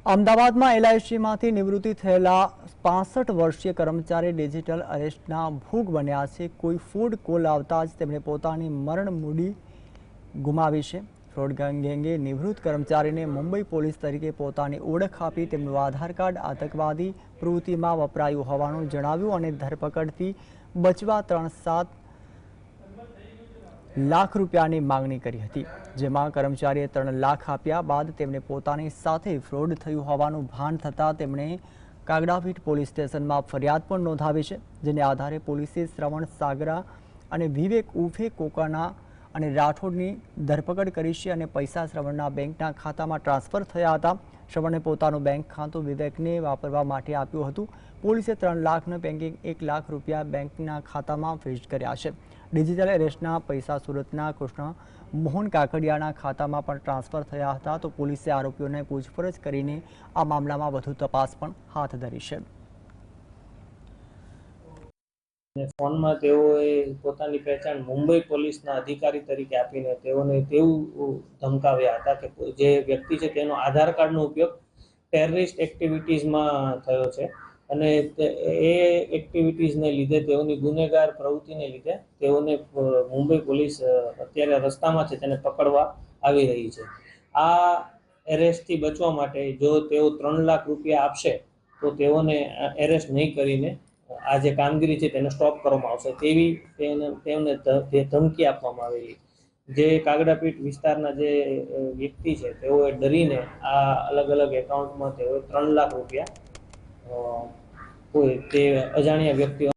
અમદાવાદમાં એલઆઈસીમાંથી નિવૃત્તિ થયેલા 65 વર્ષીય કર્મચારી ડિજિટલ અરેસ્ટના ભોગ બન્યા છે। કોઈ ફૂડ કોલ આવતા જ તેમણે પોતાની મરણ મૂડી ગુમાવી છે। ફ્રોડ ગેંગે નિવૃત્ત કર્મચારીને મુંબઈ પોલીસ તરીકે પોતાની ઓળખ આપી તેમનું આધાર કાર્ડ આતંકવાદી પ્રવૃત્તિમાં વપરાયું હોવાનું જણાવ્યું અને ધરપકડથી બચવા 3.7 લાખ રૂપિયાની માંગણી કરી હતી, જેમાં કર્મચારીએ 3 લાખ આપ્યા બાદ તેમને પોતાની સાથે ફ્રોડ થયું હોવાનું ભાન થતાં તેમણે કાગડાપીઠ પોલીસ સ્ટેશનમાં ફરિયાદ પણ નોંધાવી છે, જેને આધારે પોલીસે શ્રવણ સાગરા અને વિવેક ઉર્ફે કોકાના અને રાઠોડની ધરપકડ કરી છે અને પૈસા શ્રવણના બેંકના ખાતામાં ટ્રાન્સફર થયા હતા। શ્રવણે પોતાનું બેંક ખાતું વિવેકને વાપરવા માટે આપ્યું હતું। પોલીસે 3 લાખના પૈકી 1 લાખ રૂપિયા બેંકના ખાતામાં ફ્રીઝ કર્યા છે। ડિજિટલ એરેસ્ટના પૈસા સુરતના કૃષ્ણ મોહન કાકડિયાના ખાતામાં પણ ટ્રાન્સફર થયા હતા, તો પોલીસે આરોપીઓને પૂછપરછ કરીને આ મામલામાં વધુ તપાસ પણ હાથ ધરી છે। ફોનમાં તેઓએ પોતાની પહેચાન મુંબઈ પોલીસના અધિકારી તરીકે આપીને તેઓને તેવું ધમકાવ્યા હતા કે જે વ્યક્તિ છે તેનો આધાર કાર્ડનો ઉપયોગ ટેરરિસ્ટ એક્ટિવિટીઝમાં થયો છે અને એ એક્ટિવિટીઝને લીધે તેઓની ગુનેગાર પ્રવૃત્તિને લીધે તેઓને મુંબઈ પોલીસ અત્યારે રસ્તામાં છે તેને પકડવા આવી રહી છે। આ એરેસ્ટથી બચવા માટે જો તેઓ 3 લાખ રૂપિયા આપશે તો તેઓને એરેસ્ટ નહીં કરીને આ જે કામગીરી છે તેને સ્ટોપ કરવામાં આવશે તેવી તેમને ધમકી આપવામાં આવેલી। જે કાગડાપીઠ વિસ્તારના જે વ્યક્તિ છે તેઓએ ડરીને આ અલગ અલગ એકાઉન્ટમાં તેઓએ 3 લાખ રૂપિયા કોઈ તે અજાણ્યા વ્યક્તિઓ